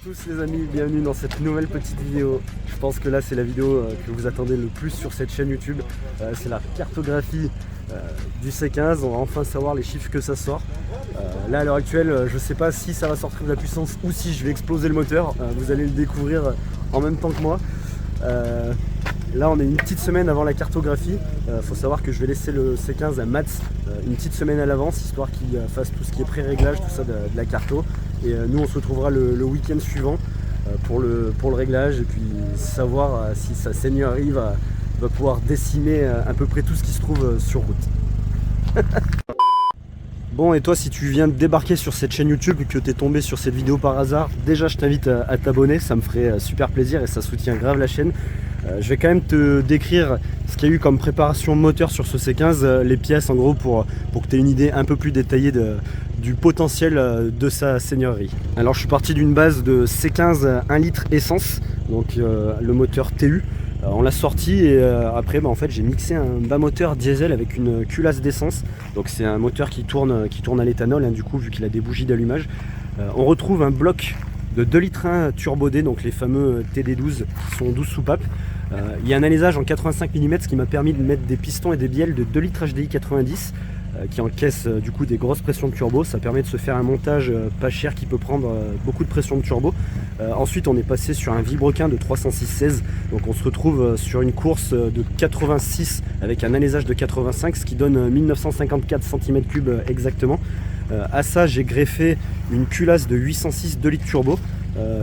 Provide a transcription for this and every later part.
tous les amis, bienvenue dans cette nouvelle petite vidéo. Je pense que là c'est la vidéo que vous attendez le plus sur cette chaîne YouTube. C'est la cartographie du C15, on va enfin savoir les chiffres que ça sort. Là à l'heure actuelle, je sais pas si ça va sortir de la puissance ou si je vais exploser le moteur. Vous allez le découvrir en même temps que moi. Là on est une petite semaine avant la cartographie. Faut savoir que je vais laisser le C15 à Mats une petite semaine à l'avance, histoire qu'il fasse tout ce qui est pré-réglage, tout ça de la carto. Et nous on se retrouvera le week-end suivant pour le réglage, et puis savoir si sa seigneurie va pouvoir décimer à peu près tout ce qui se trouve sur route. Bon, et toi, si tu viens de débarquer sur cette chaîne YouTube et que tu es tombé sur cette vidéo par hasard, déjà je t'invite à t'abonner, ça me ferait super plaisir et ça soutient grave la chaîne. Je vais quand même te décrire ce qu'il y a eu comme préparation moteur sur ce C15, les pièces en gros pour que tu aies une idée un peu plus détaillée du potentiel de sa seigneurie. Alors je suis parti d'une base de C15 1 litre essence, donc le moteur TU. On l'a sorti et après en fait j'ai mixé un bas moteur diesel avec une culasse d'essence. Donc c'est un moteur qui tourne à l'éthanol, hein, du coup vu qu'il a des bougies d'allumage. On retrouve un bloc de 2 litres 1 turbo D, donc les fameux TD12 qui sont 12 soupapes. Il y a un alésage en 85 mm, ce qui m'a permis de mettre des pistons et des bielles de 2 litres HDI 90 qui encaissent du coup des grosses pressions de turbo. Ça permet de se faire un montage pas cher qui peut prendre beaucoup de pression de turbo. Ensuite on est passé sur un vilebrequin de 306/16, donc on se retrouve sur une course de 86 avec un alésage de 85, ce qui donne 1954 cm3 exactement. À ça j'ai greffé une culasse de 806 2 litres turbo.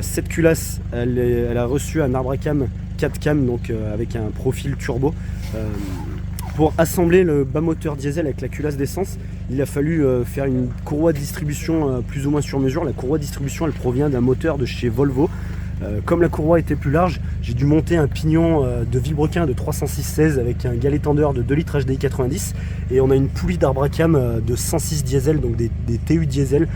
Cette culasse elle a reçu un arbre à cam 4 cam, donc avec un profil turbo. Pour assembler le bas moteur diesel avec la culasse d'essence, il a fallu faire une courroie de distribution plus ou moins sur mesure. La courroie de distribution elle provient d'un moteur de chez Volvo. Comme la courroie était plus large, j'ai dû monter un pignon de vilebrequin de 306/16 avec un galet tendeur de 2 litres HDI 90, et on a une poulie d'arbre à cam de 106 diesel, donc des TU diesel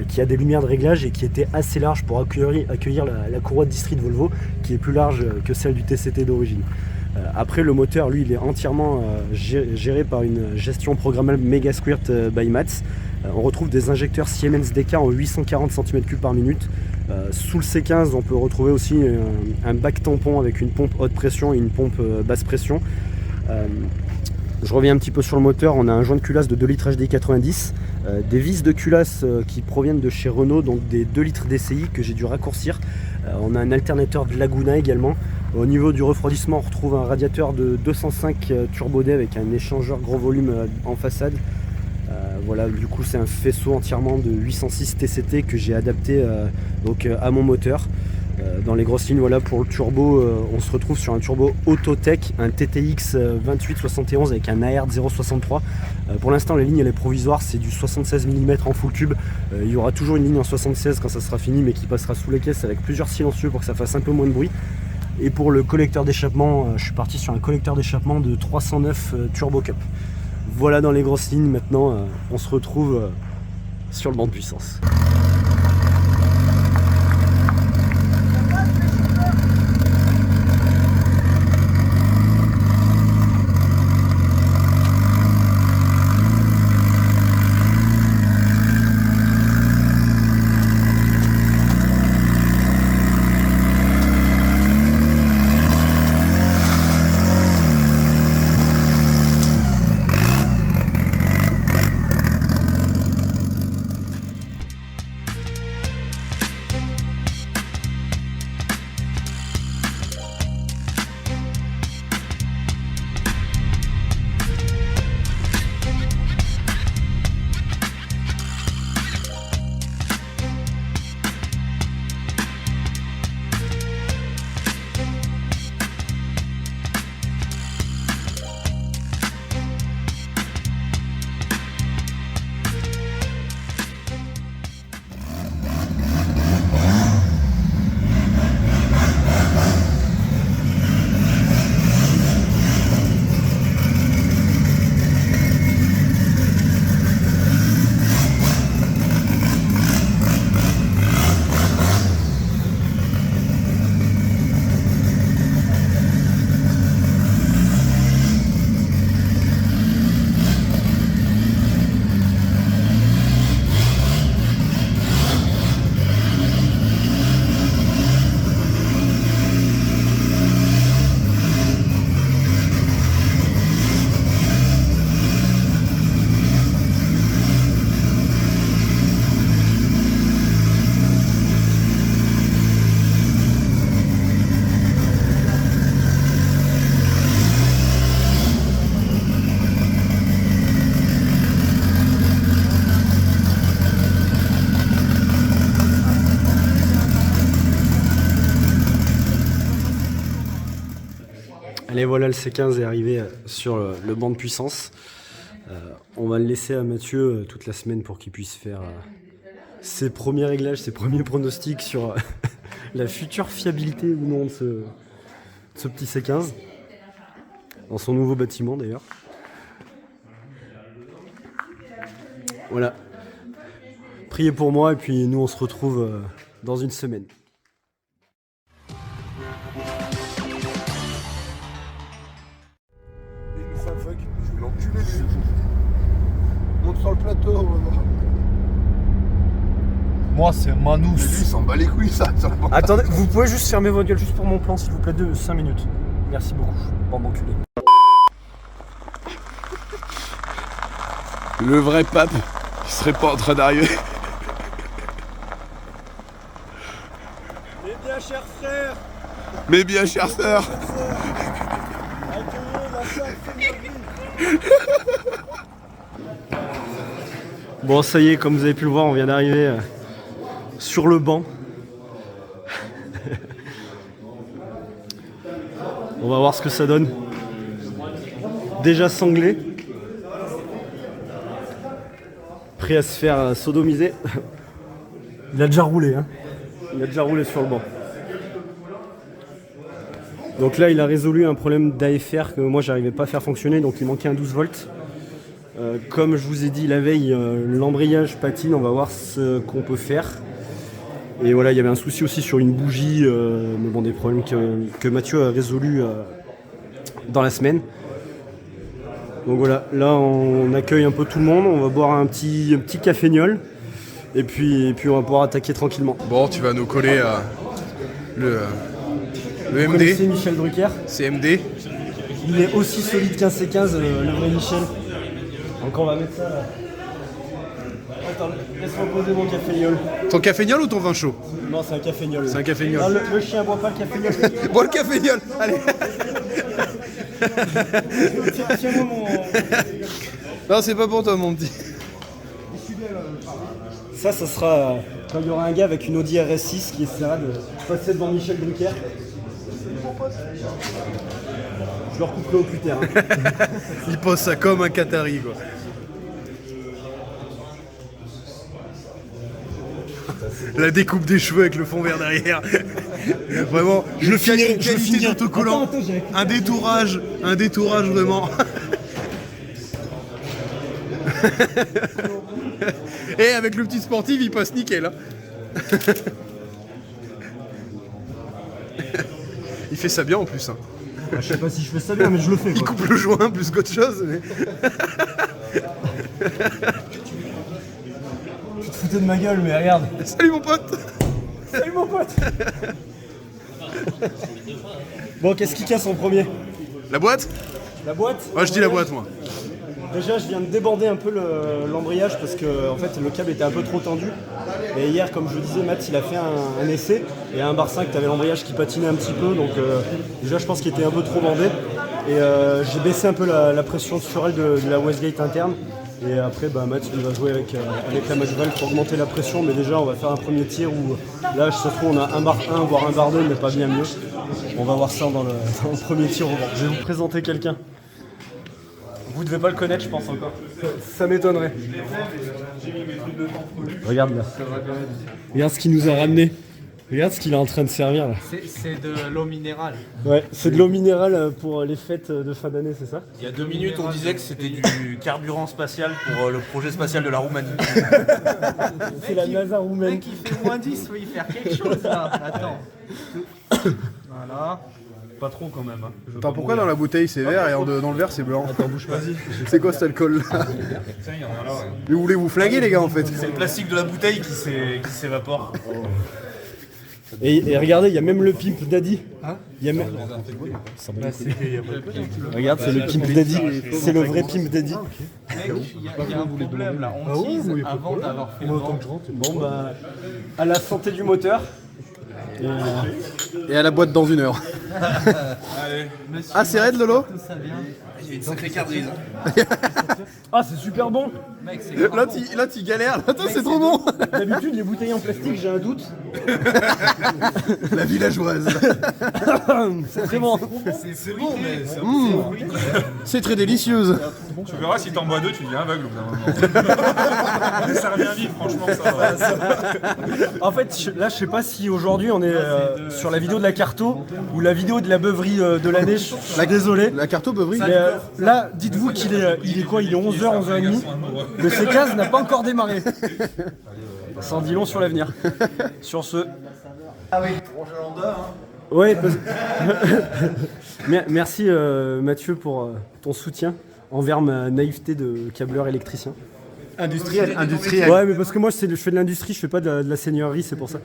qui a des lumières de réglage et qui était assez large pour accueillir la courroie de distri de Volvo, qui est plus large que celle du TCT d'origine. Après le moteur lui il est entièrement géré par une gestion programmable Megasquirt by Mats. On retrouve des injecteurs Siemens DK en 840 cm3 par minute. Sous le C15 on peut retrouver aussi un bac tampon avec une pompe haute pression et une pompe basse pression. Je reviens un petit peu sur le moteur. On a un joint de culasse de 2 litres HDI 90, des vis de culasse qui proviennent de chez Renault, donc des 2 litres DCI que j'ai dû raccourcir. On a un alternateur de Laguna également. Au niveau du refroidissement, on retrouve un radiateur de 205 turbo D avec un échangeur gros volume en façade. Voilà, du coup c'est un faisceau entièrement de 806 TCT que j'ai adapté à mon moteur. Dans les grosses lignes, voilà, pour le turbo, on se retrouve sur un turbo Autotech, un TTX 2871 avec un AR 063. Pour l'instant la ligne elle est provisoire, c'est du 76 mm en full tube. Il y aura toujours une ligne en 76 quand ça sera fini, mais qui passera sous les caisses avec plusieurs silencieux pour que ça fasse un peu moins de bruit. Et pour le collecteur d'échappement, je suis parti sur un collecteur d'échappement de 309 Turbo Cup. Voilà dans les grosses lignes. Maintenant on se retrouve sur le banc de puissance. Et voilà, le C15 est arrivé sur le banc de puissance. On va le laisser à Mathieu toute la semaine pour qu'il puisse faire ses premiers réglages, ses premiers pronostics sur la future fiabilité ou non de ce petit C15. Dans son nouveau bâtiment d'ailleurs. Voilà. Priez pour moi et puis nous on se retrouve dans une semaine. Je vais l'enculer, monte sur le plateau, on va voir. Moi, c'est Mais lui, Manous. il s'en bat les couilles, ça. Attendez, vous pouvez juste fermer votre gueule juste pour mon plan s'il vous plaît de 5 minutes. Merci beaucoup, bande d'enculés. Le vrai pape, il serait pas en train d'arriver. Eh bien chers frères, Mais bien, chère sœur. accueillez la Sainte Seigneurie. Bon ça y est, comme vous avez pu le voir, on vient d'arriver sur le banc. On va voir ce que ça donne. Déjà sanglé. Prêt à se faire sodomiser. Il a déjà roulé, hein. Il a déjà roulé sur le banc. Donc là, il a résolu un problème d'AFR que moi, j'arrivais pas à faire fonctionner, donc il manquait un 12 volts. Comme je vous ai dit la veille, l'embrayage patine, on va voir ce qu'on peut faire. Et voilà, il y avait un souci aussi sur une bougie, mais bon, des problèmes que Mathieu a résolus dans la semaine. Donc voilà, là on accueille un peu tout le monde, on va boire un petit cafégnol et puis on va pouvoir attaquer tranquillement. Bon, tu vas nous coller le Vous connaissez MD, Michel Drucker? CMD. Il est aussi solide qu'un C15, le vrai Michel. Donc on va mettre ça là. Attends, laisse-moi poser mon cafégnol. Ton cafégnol ou ton vin chaud? Non, c'est un cafégnol. C'est un cafégnol. Non, le chien boit pas le cafégnol. Bois le cafégnol, allez. Tiens-moi mon... Non, c'est pas pour toi, mon petit. Ça sera quand il y aura un gars avec une Audi RS6 qui essaiera de passer devant Michel Drucker. Je leur couperai au cutter. Hein. Il pose ça comme un Qatari, quoi. La découpe des cheveux avec le fond vert derrière. Vraiment, je le finis d'autocollant. Attends, j'ai- Un détourage vraiment. Et avec le petit sportif, il passe nickel. Hein. Il fait ça bien en plus. Hein. Je sais pas si je fais ça bien, mais je le fais. Il Quoi. coupe le joint plus qu'autre chose. Mais... Tu te foutais de ma gueule, mais regarde. Salut mon pote. Salut mon pote. Bon, qu'est-ce qui casse en premier? La boîte? La boîte? Moi je dis la boîte moi. Déjà, je viens de déborder un peu l'embrayage parce que en fait, le câble était un peu trop tendu. Et hier, comme je le disais, Matt, il a fait un essai. Et à un bar 5, tu avais l'embrayage qui patinait un petit peu. Donc déjà, je pense qu'il était un peu trop bandé. Et j'ai baissé un peu la pression sur elle de la Westgate interne. Et après, Matt, il va jouer avec la Matchvalve pour augmenter la pression. Mais déjà, on va faire un premier tir où là, je se trouve, on a un bar 1, voire un bar 2, mais pas bien mieux. On va voir ça dans le premier tir au vent. Je vais vous présenter quelqu'un. Vous devez pas le connaître, je pense encore. Ça m'étonnerait. Regarde là. Regarde ce qu'il nous a ramené. Regarde ce qu'il est en train de servir là. C'est de l'eau minérale. Ouais, c'est de l'eau minérale pour les fêtes de fin d'année, c'est ça? Il y a 2 minutes, on disait que c'était du carburant spatial pour le projet spatial de la Roumanie. C'est la NASA roumaine. Mec, il fait moins 10, faut y faire quelque chose là. Attends. Voilà. Pas trop quand même. Hein. Attends, pourquoi dans la bouteille c'est vert et dans le verre c'est blanc? Attends, bouge pas. C'est quoi cet alcool là? Mais vous voulez vous flinguer les gars en fait? C'est le plastique de la bouteille qui s'évapore. Et regardez, il y a même le Pimp Daddy. Il y a même... Regarde, c'est le Pimp Daddy. C'est le vrai Pimp Daddy. Mec, il y a un problème là. On tease avant d'avoir fait le vent. Bon à la santé du moteur. Et à la boîte dans 1 heure. Ah, c'est raide, Lolo? Il y a une sacrée cardise. Ah, c'est super bon. Là, tu galères. Attends, c'est trop bon. D'habitude, les bouteilles en plastique, j'ai un doute. La villageoise. C'est très bon. C'est bon, mais c'est C'est très délicieuse. Tu verras si t'en bois deux, tu deviens aveugle au bout d'un moment. Ça revient vite, franchement, ça va. En fait, là, je sais pas si aujourd'hui on est sur la vidéo de la Carto ou la vidéo de la beuverie de l'année. Désolé. La carte beuverie. Mais, là, dites-vous qu'il est quoi? Il est 11h, 11h30. Le C15 n'a pas encore démarré. Ça en dit long sur l'avenir. Sur ce. Ah oui, prochain lambda, hein. Ouais, merci Mathieu pour ton soutien envers ma naïveté de câbleur électricien. Industriel. Ouais, mais parce que moi je fais de l'industrie, je fais pas de la seigneurie, c'est pour ça.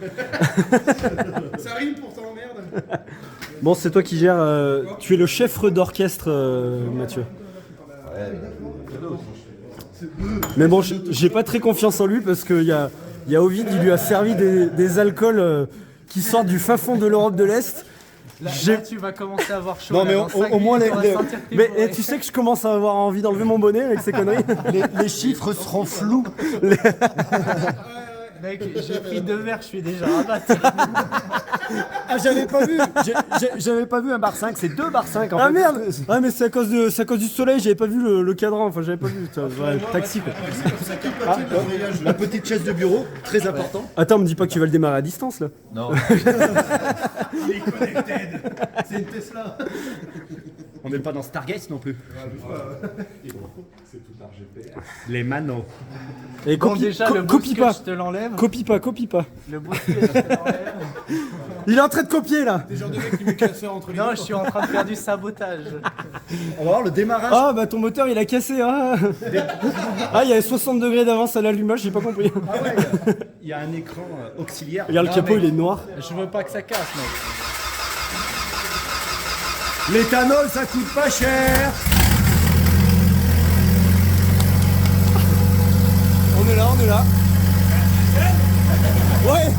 Ça rime pourtant, merde. Bon, c'est toi qui gères. Tu es le chef d'orchestre, Mathieu. Mais bon, j'ai pas très confiance en lui parce qu'il y a Ovid, il lui a servi des alcools qui sortent du fin fond de l'Europe de l'Est. Là, tu vas commencer à avoir chaud. Non, mais au moins Mais tu sais que je commence à avoir envie d'enlever mon bonnet avec ces conneries. les chiffres seront flous. Mec, j'ai pris 2 verres, je suis déjà rabattu. Ah, j'avais pas vu un bar 5, c'est 2 bar 5 en fait. Ah merde. Ah mais c'est à cause du soleil, j'avais pas vu le cadran, enfin j'avais pas vu taxi quoi. La petite chaise de bureau, très important. Attends, me dis pas que tu vas le démarrer à distance là. Non. Il est connected. C'est une Tesla. On n'est pas dans Stargate non plus. Les manos. Et Bon, déjà, le copie bousque, pas. je te l'enlève. Copie pas. Le bousque, je te l'enlève. Il est en train de copier là. Des genres de mecs qui me cassent entre les Non, je suis en train de faire du sabotage. On va voir le démarrage. Ah bah ton moteur il a cassé. Ah, il y avait 60 degrés d'avance à l'allumage, j'ai pas compris. Il y a un écran auxiliaire. Regarde le capot, il est noir. Je veux pas que ça casse, mec. L'éthanol, ça coûte pas cher. On est là. Ouais.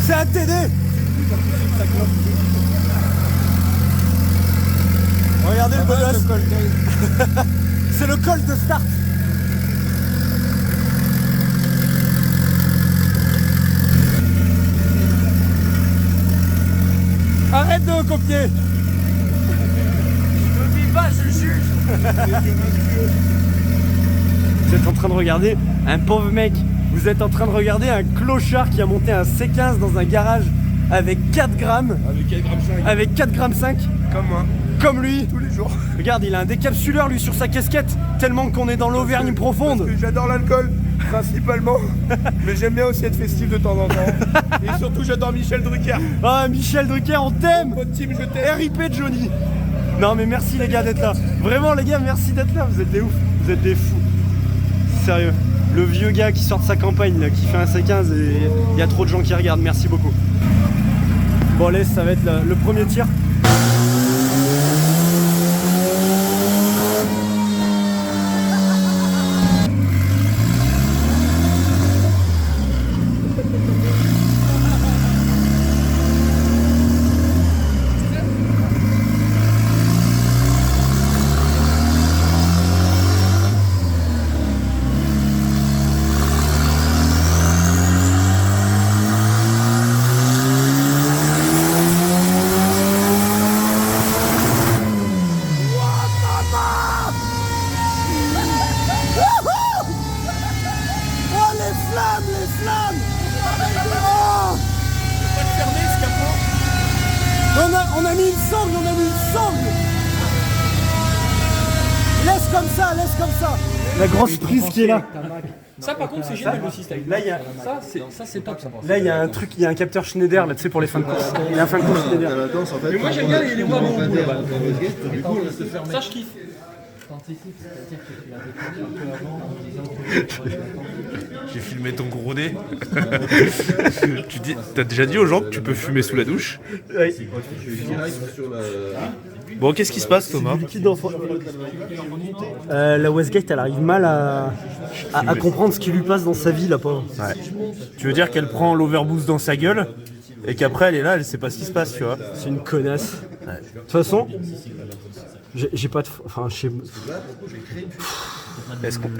C'est un TD. Regardez le beau gosse. C'est le col de start. Arrête de copier. Je vis pas, je juge. Vous êtes en train de regarder un pauvre mec. Vous êtes en train de regarder un clochard qui a monté un C15 dans un garage avec 4 grammes. Avec 4 grammes 5. Comme moi. Comme lui. Tous les jours. Regarde, il a un décapsuleur lui sur sa casquette. Tellement qu'on est dans l'Auvergne profonde. Parce que j'adore l'alcool, principalement. Mais j'aime bien aussi être festif de temps en temps. Et surtout, j'adore Michel Drucker. Ah, Michel Drucker, on t'aime. Votre team, je t'aime. RIP Johnny. Non mais merci les gars d'être là. Vraiment les gars, merci d'être là. Vous êtes des ouf. Vous êtes des fous. Sérieux. Le vieux gars qui sort de sa campagne, là, qui fait un C15 et il y a trop de gens qui regardent. Merci beaucoup. Bon allez, ça va être le premier tir. On a mis une sangle, Laisse comme ça. La grosse prise qui est là. Ça par contre c'est génial le système. Là il y a Ça c'est top ça. Là il y a un truc, il y a un capteur Schneider là, tu sais pour les fins de course. Il y a un fin de course Schneider. Mais moi j'aime bien les voix bon goût là-bas. Ça je kiffe. J'ai filmé ton gros nez. T'as déjà dit aux gens que tu peux fumer sous la douche? Oui. Bon, qu'est-ce qui se passe, Thomas? La Westgate, elle arrive mal à comprendre ce qui lui passe dans sa vie, la pauvre. Tu veux dire qu'elle prend l'overboost dans sa gueule Et qu'après elle est là, elle sait pas ce qui se passe, tu vois. C'est une connasse. De toute façon, j'ai pas de. Enfin, je sais.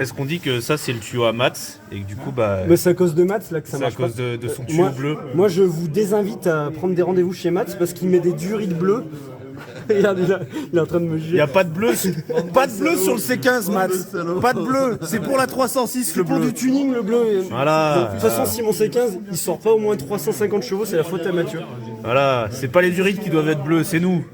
Est-ce qu'on dit que ça c'est le tuyau à Mats et que du coup bah. Mais c'est à cause de Mats là que ça C'est à marche pas. cause de son tuyau bleu. Moi, je vous désinvite à prendre des rendez-vous chez Mats parce qu'il met des durites bleues. Regarde, il est en train de me juger. Il y a pas de bleu, pas de bleu sur le C15, Mats. Pas de bleu, c'est pour la 306 le C'est pour bleu. du tuning le bleu. Voilà. De toute façon, si mon C15 il sort pas au moins 350 chevaux, c'est la faute à Mathieu. Voilà, c'est pas les durites qui doivent être bleus, c'est nous.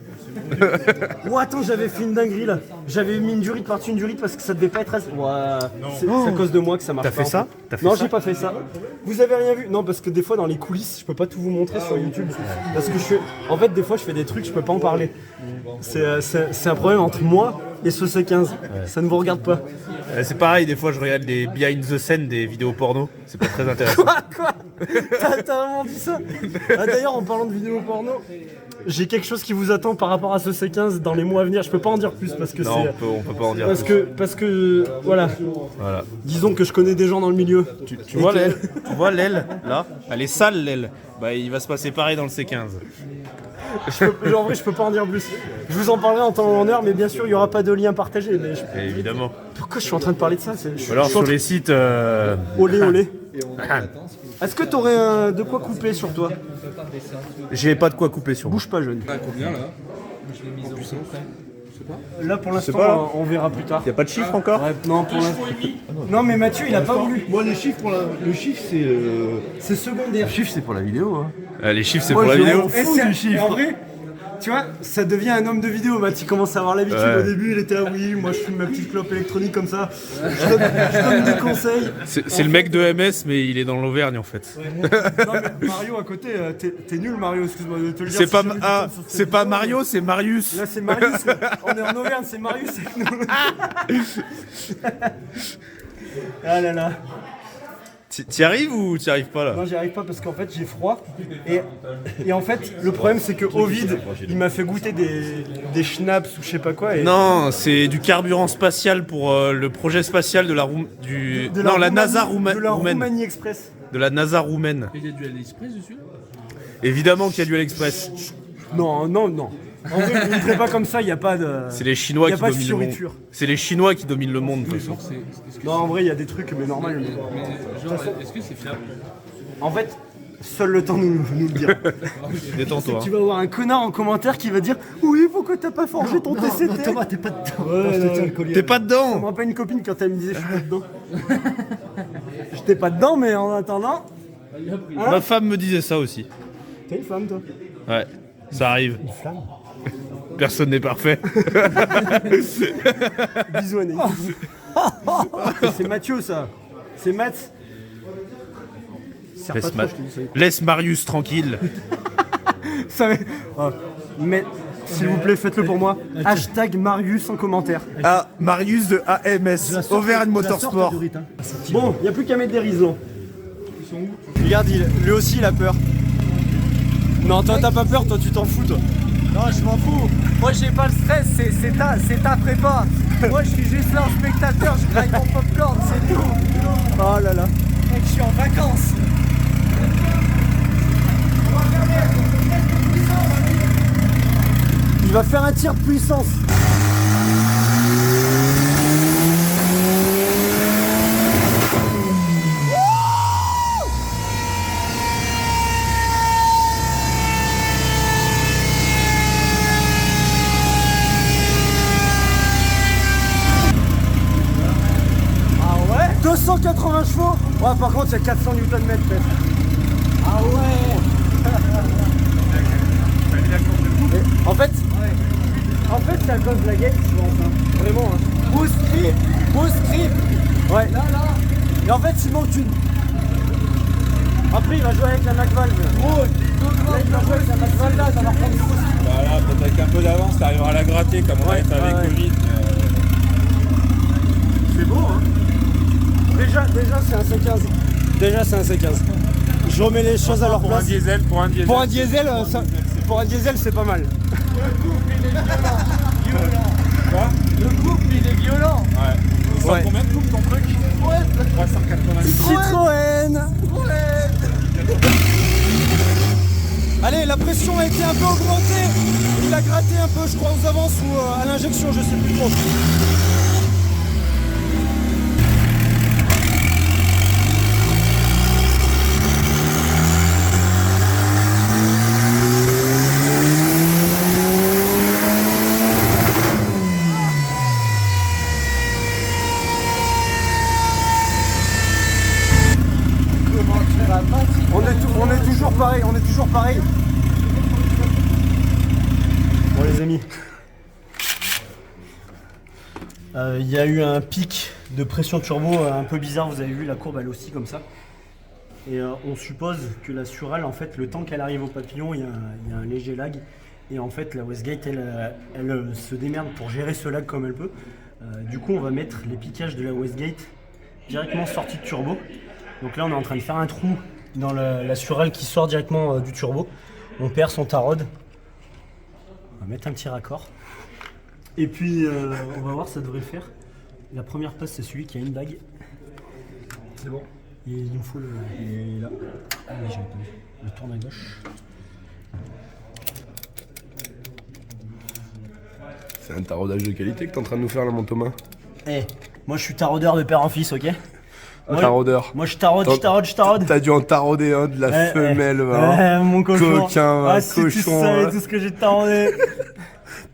Oh attends, j'avais fait une dinguerie là. J'avais mis une durite par-dessus une durite parce que ça devait pas être assez. Ouais, c'est à cause de moi que ça marche T'as pas. fait ça en fait. Non, j'ai pas fait ça. Vous avez rien vu? Non, parce que des fois dans les coulisses, je peux pas tout vous montrer sur YouTube. Parce que en fait, des fois, je fais des trucs, je peux pas en parler. C'est un problème entre moi et ce C15. Ça ne vous regarde pas. C'est pareil, des fois je regarde des behind the scene des vidéos porno, c'est pas très intéressant. Quoi? T'as vraiment dit ça? Ah, d'ailleurs, en parlant de vidéos porno, j'ai quelque chose qui vous attend par rapport à ce C15 dans les mois à venir. Je peux pas en dire plus parce que Non, c'est. on peut pas en dire Parce que voilà. Disons que je connais des gens dans le milieu. Tu vois l'aile, l'aile, là, elle est sale l'aile. Bah il va se passer pareil dans le C15. En vrai, je peux pas en dire plus. Je vous en parlerai en temps et en heure, mais bien sûr, il y aura pas de lien partagé. Mais Évidemment. pourquoi je suis en train de parler de ça? Alors sur les sites. Olé. Est-ce que t'aurais de quoi couper sur toi? J'ai pas de quoi couper sur moi. Bouge pas, jeune. Combien là? Là, pour l'instant, pas, là. on verra plus tard. Y'a pas de chiffre encore? Ouais, non, pour l'instant. Non, mais Mathieu, il a pas voulu. Moi, les chiffres, le chiffre, c'est. C'est secondaire. Le chiffre, c'est pour la vidéo. Hein. Les chiffres c'est pour la vidéo. En vrai, tu vois, ça devient un homme de vidéo. Mathieu commence à avoir l'habitude. Ouais. Au début, il était là, oui, moi je fume ma petite clope électronique comme ça. Je donne des conseils. C'est le mec de MS mais il est dans l'Auvergne en fait. Non, mais Mario à côté, t'es nul, Mario, excuse-moi de te le dire. C'est si pas, jamais tu ah, tombes sur cette c'est pas vidéo. Mario, c'est Marius. Là, c'est Marius. Là. On est en Auvergne, c'est Marius avec nous. Ah là là. T'y arrives ou t'y arrives pas là? Non, j'y arrive pas parce qu'en fait j'ai froid. Et en fait, le problème c'est que Ovid, il m'a fait goûter des schnapps ou je sais pas quoi. Et Non, c'est du carburant spatial pour le projet spatial de la la NASA de la roumaine. Roumanie Express. De la NASA roumaine. Il y a du AliExpress dessus? Évidemment qu'il y a du AliExpress. Non. En vrai, je ne ferai pas comme ça, il n'y a pas de. C'est les Chinois Y a qui pas de dominent le monde. fioriture. C'est les Chinois qui dominent le monde de toute façon. Non, en vrai, il y a des trucs, mais normal. Mais genre, est-ce que c'est fiable? En fait, seul le temps nous le dira. Détends-toi. Tu vas avoir un connard en commentaire qui va dire oui, pourquoi t'as pas forgé ton TCT? Thomas, t'es pas dedans. Ouais, Je te non. tiens le collier. T'es pas Ça dedans. me rappelle une copine quand elle me disait je suis pas dedans. J'étais pas dedans, mais en attendant. Ma femme me disait ça aussi. T'es une femme, toi? Ouais, ça arrive. Personne n'est parfait. Bisous, Anne. C'est Mathieu, ça. C'est Matt. Serre pas trop, je te dis ça. Laisse Marius tranquille. Ça va- Oh. Mais s'il vous plaît, faites-le pour moi. Hashtag Marius en commentaire. Ah, Marius de AMS, Auvergne Motorsport. Bon, y a plus qu'à mettre des risons. Regarde, lui aussi il a peur. Non, toi t'as pas peur, toi tu t'en fous, toi. Non, je m'en fous. Moi, j'ai pas le stress, c'est ta prépa. Moi, je suis juste là en spectateur, je graille mon popcorn, c'est tout. Oh là là. Mec, je suis en vacances. Il va faire un tir puissance. Ah ouais, 280 chevaux. Ouais, par contre, il y a 400 Nm presque. Ah ouais. Et en fait, c'est à cause de la game, je pense. Hein. Vraiment. Hein. Boost grip. Ouais. Là. Et en fait, il manque une. Après, il va jouer avec la McValve. Là, il va jouer avec la McValve, là, ça va prendre une boost. Voilà, peut-être avec un peu d'avance, t'arriveras à la gratter comme on a fait avec ouais. Covid. C'est beau, hein. Déjà, c'est un C15. Déjà, c'est un C15. Je remets les choses à leur Pour un place. diesel, pour un diesel. Pour un diesel, c'est pas mal. Le couple, il est violent. Ouais. Ça Ouais. combien de coups ton truc? 390. Citroën. gratté un peu, je crois, aux avances ou à l'injection, je sais plus trop. On est toujours pareil, on est toujours pareil. Bon les amis, il y a eu un pic de pression turbo un peu bizarre, vous avez vu la courbe elle est aussi comme ça. Et on suppose que la Surale, en fait, le temps qu'elle arrive au papillon, il y a un léger lag. Et en fait, la Westgate, elle se démerde pour gérer ce lag comme elle peut. Du coup, on va mettre les piquages de la Westgate directement sortis de turbo. Donc là, on est en train de faire un trou dans la Surale qui sort directement du turbo. On perd son tarode. On va mettre un petit raccord. Et puis, on va voir, ça devrait le faire. La première passe, c'est celui qui a une bague. C'est bon. Et il me faut le... Et là. Ah oui, j'avais pas vu. Je tourne à gauche. C'est un taraudage de qualité que t'es en train de nous faire là, mon Thomas. Eh, moi je suis taraudeur de père en fils, ok? Un taraudeur. Moi je taraude. T'as dû en tarauder un de la femelle, va. Mon cochon. Coquin, va. Si Cochon, tu savais va. tout ce que j'ai taraudé.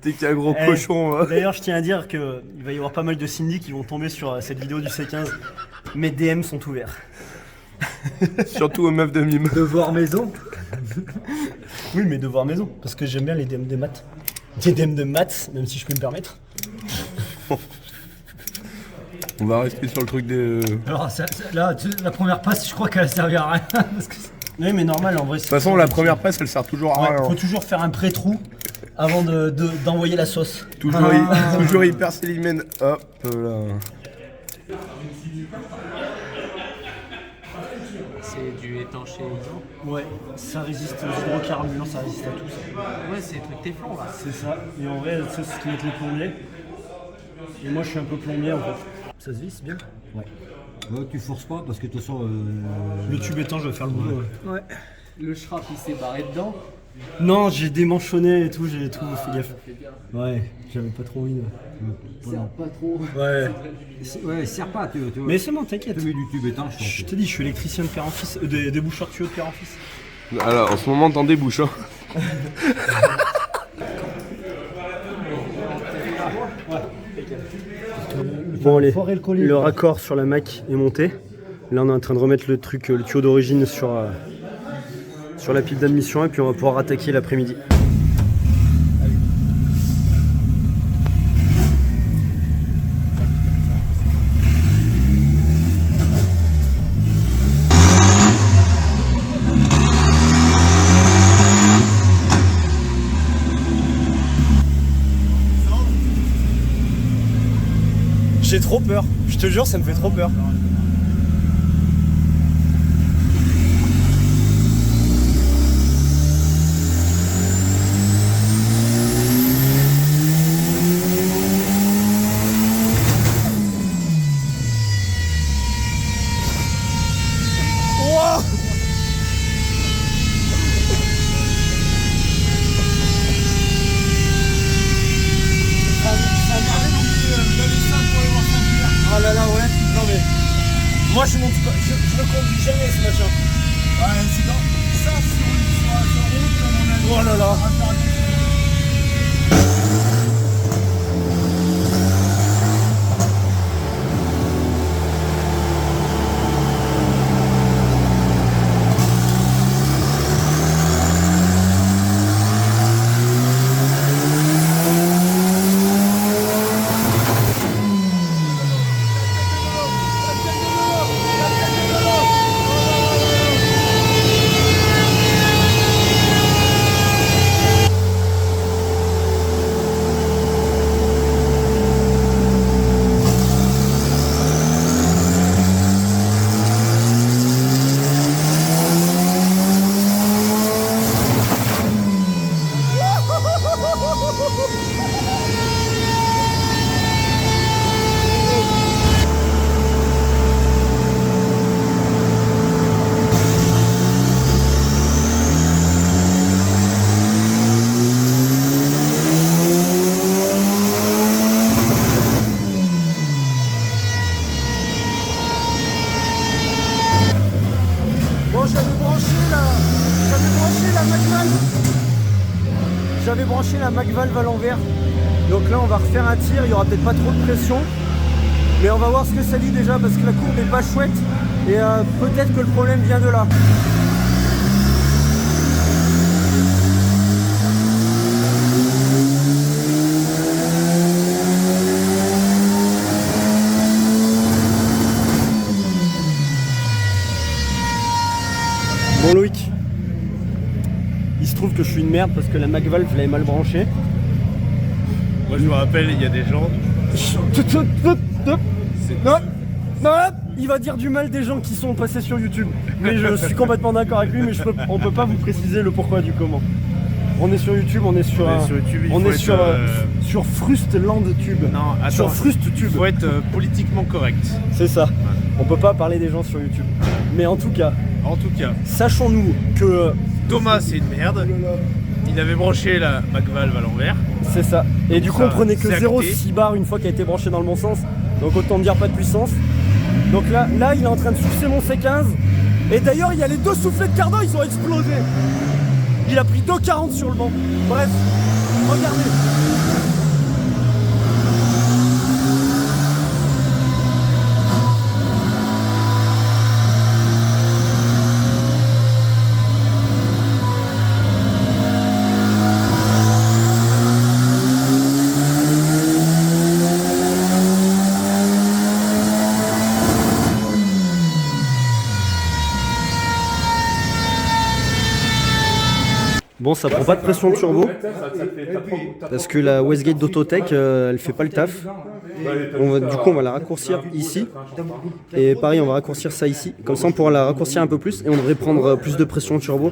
T'es qu'un gros cochon, va. D'ailleurs, je tiens à dire qu'il va y avoir pas mal de Cindy qui vont tomber sur cette vidéo du C15. Mes DM sont ouverts. Surtout aux meufs de mime. Devoir maison. Oui, mais devoir maison, parce que j'aime bien les DM de maths. Des DM de maths, même si je peux me permettre. On va rester sur le truc des... Alors là, la première passe, je crois qu'elle a servi à rien. Parce que Oui, mais normal, en vrai. De toute façon, la première presse, elle sert toujours à rien. Faut toujours faire un pré-trou avant d'envoyer la sauce. Toujours hyper célimène. Hop là. C'est du étanché iso. Ouais, ça résiste aux hydrocarbures, ça résiste à tout ça. Ouais, c'est des trucs Teflon là. C'est ça. Et en vrai, ça, c'est ce qui met les plombiers. Et moi, je suis un peu plombier en fait. Ça se visse bien. Ouais. Tu forces pas parce que de toute façon. Le tube étant, je vais faire le boulot. Ouais. Le Schrap il s'est barré dedans. Non, j'ai démanchonné et tout, j'ai tout fait gaffe. Ouais, j'avais pas trop envie de. Serre pas trop. Ouais. Ouais, serre pas, tu vois. Mais c'est bon, t'inquiète. Tu mets du tube étanche. Je te dis, je suis électricien de père en fils, des boucheurs de tuyaux de père en fils. Alors, en ce moment, t'en débouches, hein. Bon allez, le raccord sur la Mac est monté. Là on est en train de remettre le truc, le tuyau d'origine sur la pile d'admission et puis on va pouvoir attaquer l'après-midi. J'ai trop peur, je te jure, ça me fait trop peur. Wow. Oh là là, ouais. Non mais. Moi je monte pas. Je le conduis jamais ce machin. Ouais, c'est dans. Ça sur route comme on a. Oh là là. branché la McValve à l'envers. Donc là on va refaire un tir, il n'y aura peut-être pas trop de pression. Mais on va voir ce que ça dit déjà parce que la courbe n'est pas chouette. Et peut-être que le problème vient de là. Bon Loïc, il se trouve que je suis une merde parce que la McValve je l'avais mal branchée. Moi je me rappelle, il y a des gens. Non, il va dire du mal des gens qui sont passés sur YouTube. Mais je suis complètement d'accord avec lui, mais on peut pas vous préciser le pourquoi du comment. On est sur YouTube, on est sur YouTube, on est sur Frustland Tube. Non, attends, sur FrustTube. il faut être politiquement correct. C'est ça. On peut pas parler des gens sur YouTube. Mais en tout cas, sachons-nous que Thomas c'est une merde. Il avait branché la McValve à l'envers. c'est ça. Et du coup, ça, on prenait que c'est acté. 0,6 bar une fois qu'elle a été branchée dans le bon sens. Donc autant dire pas de puissance. Donc là, il est en train de souffler mon C15. Et d'ailleurs, il y a les deux soufflets de cardan, ils ont explosé. Il a pris 2,40 sur le banc. Bref, regardez. Bon, ça prend pas de pression de turbo parce que la Westgate d'Autotech elle fait pas le taf. Du coup on va la raccourcir ici et pareil on va raccourcir ça ici, comme ça on pourra la raccourcir un peu plus et on devrait prendre plus de pression de turbo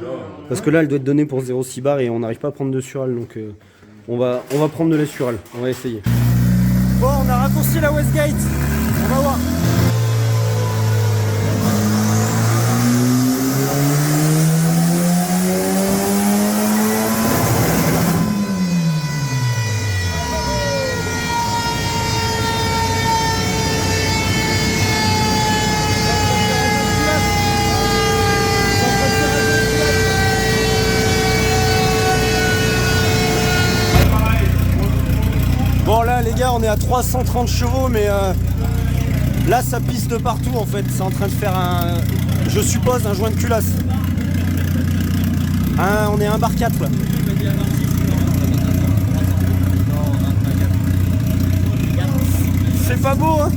parce que là elle doit être donnée pour 0,6 bar et on n'arrive pas à prendre de sural, donc on va prendre de la sural, on va essayer. Bon, on a raccourci la Westgate, on va voir. Bon là les gars on est à 330 chevaux mais là ça pisse de partout en fait, c'est en train de faire je suppose un joint de culasse. On est à 1 bar 4 là. C'est pas beau hein.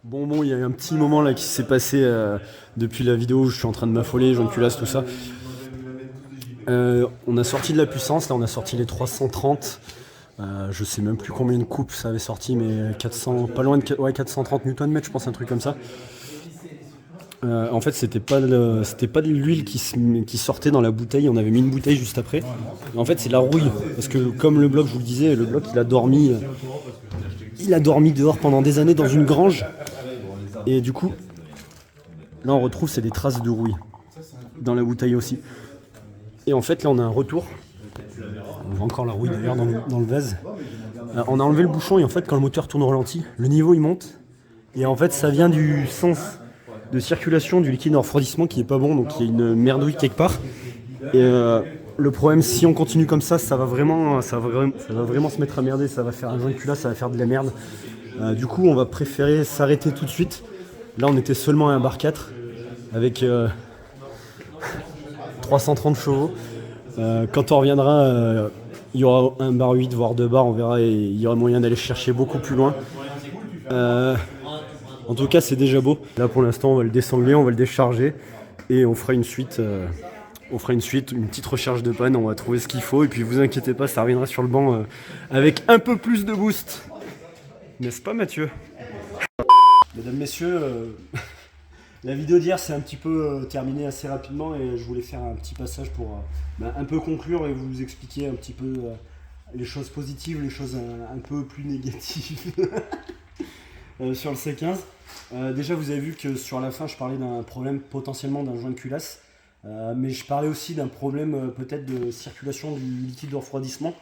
Bon, il y a eu un petit moment là qui s'est passé depuis la vidéo où je suis en train de m'affoler, joint de culasse, tout ça. On a sorti de la puissance, là on a sorti les 330. Je sais même plus combien de coupes ça avait sorti, mais 400, pas loin de 430 Nm, je pense, un truc comme ça. En fait, c'était pas de l'huile qui sortait dans la bouteille, on avait mis une bouteille juste après. En fait, c'est la rouille, parce que comme le bloc, je vous le disais, le bloc il a dormi dehors pendant des années dans une grange. Et du coup, là on retrouve c'est des traces de rouille dans la bouteille aussi. Et en fait là on a un retour. On voit encore la rouille d'ailleurs dans le vase. On a enlevé le bouchon et en fait quand le moteur tourne au ralenti, le niveau il monte. Et en fait ça vient du sens de circulation du liquide de refroidissement qui est pas bon, donc il y a une merdouille quelque part. Et le problème, si on continue comme ça, ça va vraiment se mettre à merder, ça va faire un joint de culasse, ça va faire de la merde. Du coup on va préférer s'arrêter tout de suite. Là on était seulement à 1 bar 4 avec 330 chevaux. Quand on reviendra, il y aura 1 bar 8 voire 2 bars, on verra, et il y aura moyen d'aller chercher beaucoup plus loin. En tout cas c'est déjà beau. Là pour l'instant on va le désangler, on va le décharger et on fera une suite. Une petite recherche de panne, on va trouver ce qu'il faut et puis vous inquiétez pas, ça reviendra sur le banc avec un peu plus de boost. N'est-ce pas Mathieu? Mesdames, messieurs, la vidéo d'hier s'est un petit peu terminée assez rapidement et je voulais faire un petit passage pour un peu conclure et vous expliquer un petit peu les choses positives, les choses un peu plus négatives sur le C15. Déjà vous avez vu que sur la fin je parlais d'un problème potentiellement d'un joint de culasse. Mais je parlais aussi d'un problème peut-être de circulation du liquide de refroidissement.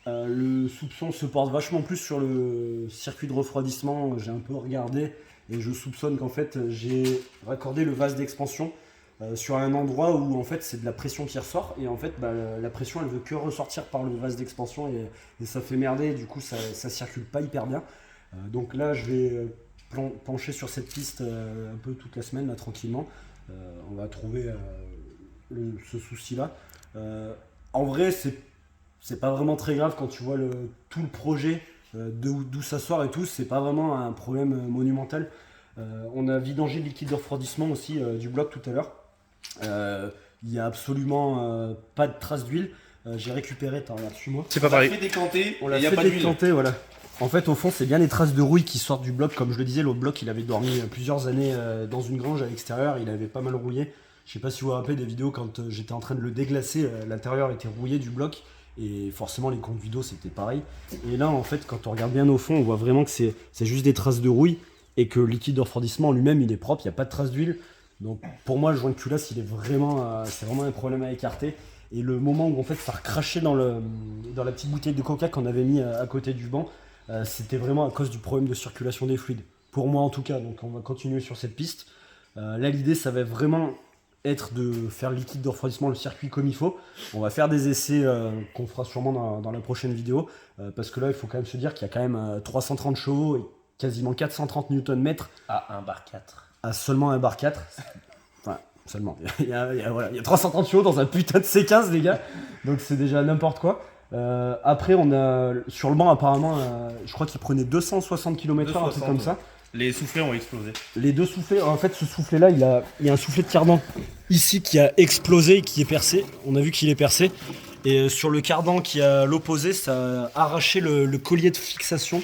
Le soupçon se porte vachement plus sur le circuit de refroidissement. J'ai un peu regardé et je soupçonne qu'en fait j'ai raccordé le vase d'expansion sur un endroit où en fait c'est de la pression qui ressort, et en fait la pression elle veut que ressortir par le vase d'expansion, et ça fait merder, du coup ça circule pas hyper bien. Donc là je vais pencher sur cette piste un peu toute la semaine là, tranquillement. On va trouver ce souci là. En vrai c'est pas vraiment très grave quand tu vois tout le projet, d'où ça sort et tout, c'est pas vraiment un problème monumental. On a vidangé le liquide de refroidissement aussi du bloc tout à l'heure. Il n'y a absolument pas de traces d'huile. J'ai récupéré, regarde, suis-moi. C'est pas pareil. On l'a fait décanter, voilà. En fait, au fond, c'est bien des traces de rouille qui sortent du bloc. Comme je le disais, l'autre bloc, il avait dormi plusieurs années dans une grange à l'extérieur. Il avait pas mal rouillé. Je sais pas si vous vous rappelez des vidéos quand j'étais en train de le déglacer, l'intérieur était rouillé du bloc. Et forcément, les conduits d'eau, c'était pareil. Et là, en fait, quand on regarde bien au fond, on voit vraiment que c'est juste des traces de rouille. Et que le liquide de refroidissement en lui-même, il est propre. Il n'y a pas de traces d'huile. Donc, pour moi, le joint de culasse, c'est vraiment un problème à écarter. Et le moment où en fait ça recrachait dans la petite bouteille de coca qu'on avait mis à côté du banc, c'était vraiment à cause du problème de circulation des fluides. Pour moi en tout cas, donc on va continuer sur cette piste. Là l'idée ça va vraiment être de faire le liquide de refroidissement, le circuit comme il faut. On va faire des essais qu'on fera sûrement dans la prochaine vidéo, parce que là il faut quand même se dire qu'il y a quand même 330 chevaux et quasiment 430 Nm À 1 bar 4. à seulement un bar 4. Enfin, seulement. Il y a 330 chevaux dans un putain de C15, les gars. Donc c'est déjà n'importe quoi. Après, on a sur le banc, apparemment, je crois qu'il prenait 260 km/h, un truc comme ça. Les soufflets ont explosé. Les deux soufflets, en fait, ce soufflet-là, il y a un soufflet de cardan ici qui a explosé et qui est percé. On a vu qu'il est percé. Et sur le cardan qui est à l'opposé, ça a arraché le collier de fixation.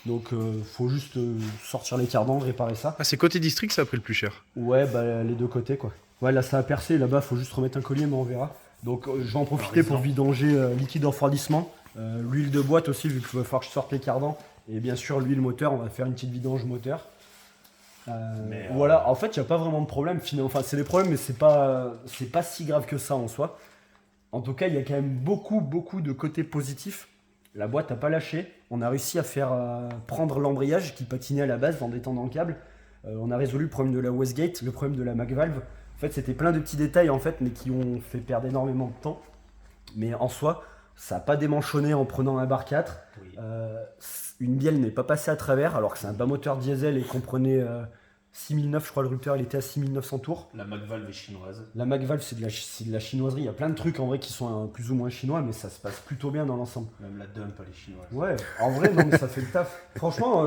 Donc, faut juste sortir les cardans, réparer ça. Ah, c'est côté district, ça a pris le plus cher. Ouais, bah les deux côtés quoi. Ouais, là ça a percé, là-bas faut juste remettre un collier, mais on verra. Donc je vais en profiter pour vidanger liquide de refroidissement, l'huile de boîte aussi, vu qu'il va falloir que je sorte les cardans, et bien sûr l'huile moteur, on va faire une petite vidange moteur. Voilà, en fait il n'y a pas vraiment de problème, enfin c'est des problèmes, mais c'est pas si grave que ça en soi. En tout cas, il y a quand même beaucoup de côtés positifs. La boîte n'a pas lâché, on a réussi à faire prendre l'embrayage qui patinait à la base en détendant le câble. On a résolu le problème de la Westgate, le problème de la McValve. En fait, c'était plein de petits détails en fait, mais qui ont fait perdre énormément de temps. Mais en soi, ça n'a pas démanchonné en prenant un bar 4. Oui. Une bielle n'est pas passée à travers, alors que c'est un bas moteur diesel et qu'on prenait 6009, je crois le rupteur il était à 6900 tours. La McValve est chinoise. La McValve c'est de la chinoiserie, il y a plein de trucs en vrai qui sont plus ou moins chinois, mais ça se passe plutôt bien dans l'ensemble. Même la dump elle est chinoise. Ouais, en vrai non mais ça fait le taf. Franchement,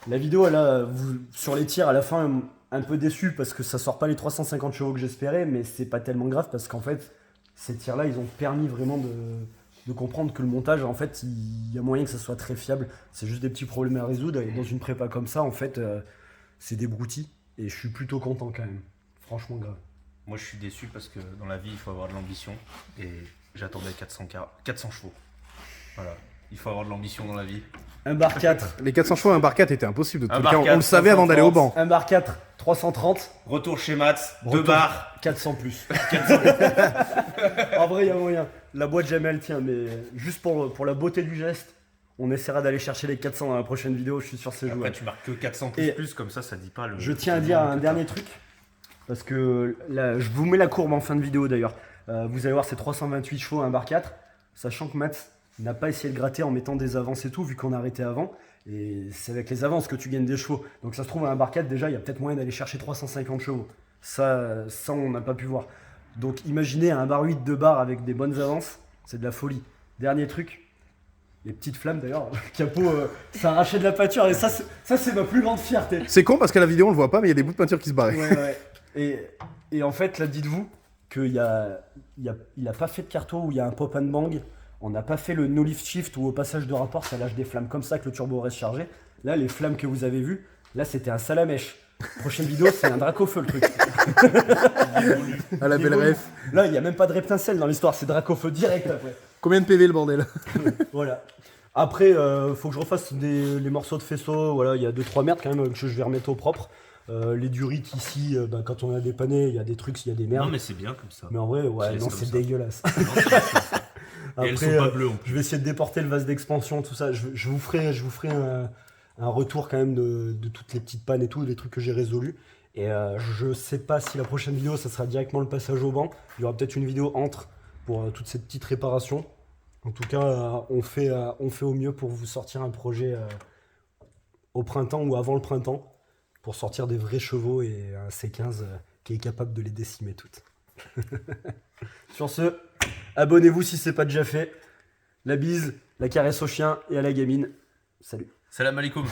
la vidéo elle a, sur les tirs à la fin un peu déçu parce que ça sort pas les 350 chevaux que j'espérais, mais c'est pas tellement grave parce qu'en fait ces tirs là ils ont permis vraiment de comprendre que le montage en fait il y a moyen que ça soit très fiable. C'est juste des petits problèmes à résoudre et dans une prépa comme ça en fait c'est des broutilles et je suis plutôt content quand même. Franchement grave. Moi je suis déçu parce que dans la vie il faut avoir de l'ambition et j'attendais 400 chevaux. Voilà, il faut avoir de l'ambition dans la vie. Un bar 4. Les 400 chevaux, un bar 4 était impossible de tout Un le bar cas. 4, On le savait avant d'aller au banc. Un bar 4, 330. Retour chez Mats, 2 bars. 400 plus. En vrai, il y a moyen. La boîte jamais elle tient, mais juste pour la beauté du geste, on essaiera d'aller chercher les 400 dans la prochaine vidéo, je suis sûr que c'est jouable. Après, tu marques que 400 plus, comme ça dit pas le. Je tiens à dire un dernier truc, parce que là, je vous mets la courbe en fin de vidéo d'ailleurs. Vous allez voir, c'est 328 chevaux, un bar 4, sachant que Mats n'a pas essayé de gratter en mettant des avances et tout, vu qu'on a arrêté avant. Et c'est avec les avances que tu gagnes des chevaux. Donc ça se trouve, à un bar 4, déjà, il y a peut-être moyen d'aller chercher 350 chevaux. Ça on n'a pas pu voir. Donc imaginez un bar 8 de bar avec des bonnes avances, c'est de la folie. Dernier truc, les petites flammes d'ailleurs, capot, ça arrachait de la peinture et ça c'est ma plus grande fierté. C'est con parce qu'à la vidéo on le voit pas, mais il y a des bouts de peinture qui se barraient. Ouais. Et en fait, là, dites-vous qu'il a pas fait de carto où il y a un pop and bang. On n'a pas fait le no lift shift où au passage de rapport ça lâche des flammes comme ça que le turbo reste chargé. Là, les flammes que vous avez vues, là c'était un salamèche. Prochaine vidéo, c'est un Dracofeu le truc. À la belle ref. Là, il n'y a même pas de reptincelle dans l'histoire, c'est Dracofeu direct après. Combien de PV le bordel? Voilà. Après, faut que je refasse les morceaux de faisceau. Voilà, il y a 2-3 merdes quand même que je vais remettre au propre. Les durites ici, quand on a dépanné, il y a des trucs, il y a des merdes. Non, mais c'est bien comme ça. Mais en vrai, ouais, non, c'est dégueulasse. Et Après, elles sont pas bleues en plus. je vais essayer de déporter le vase d'expansion, tout ça. Je vous ferai un retour quand même de toutes les petites pannes et tout, des trucs que j'ai résolus. Et je sais pas si la prochaine vidéo, ça sera directement le passage au banc. Il y aura peut-être une vidéo entre pour toutes ces petites réparations. En tout cas, on fait au mieux pour vous sortir un projet au printemps ou avant le printemps, pour sortir des vrais chevaux et un C15 qui est capable de les décimer toutes. Sur ce, abonnez-vous si c'est pas déjà fait. La bise, la caresse au chien et à la gamine. Salut. Salam alaikum.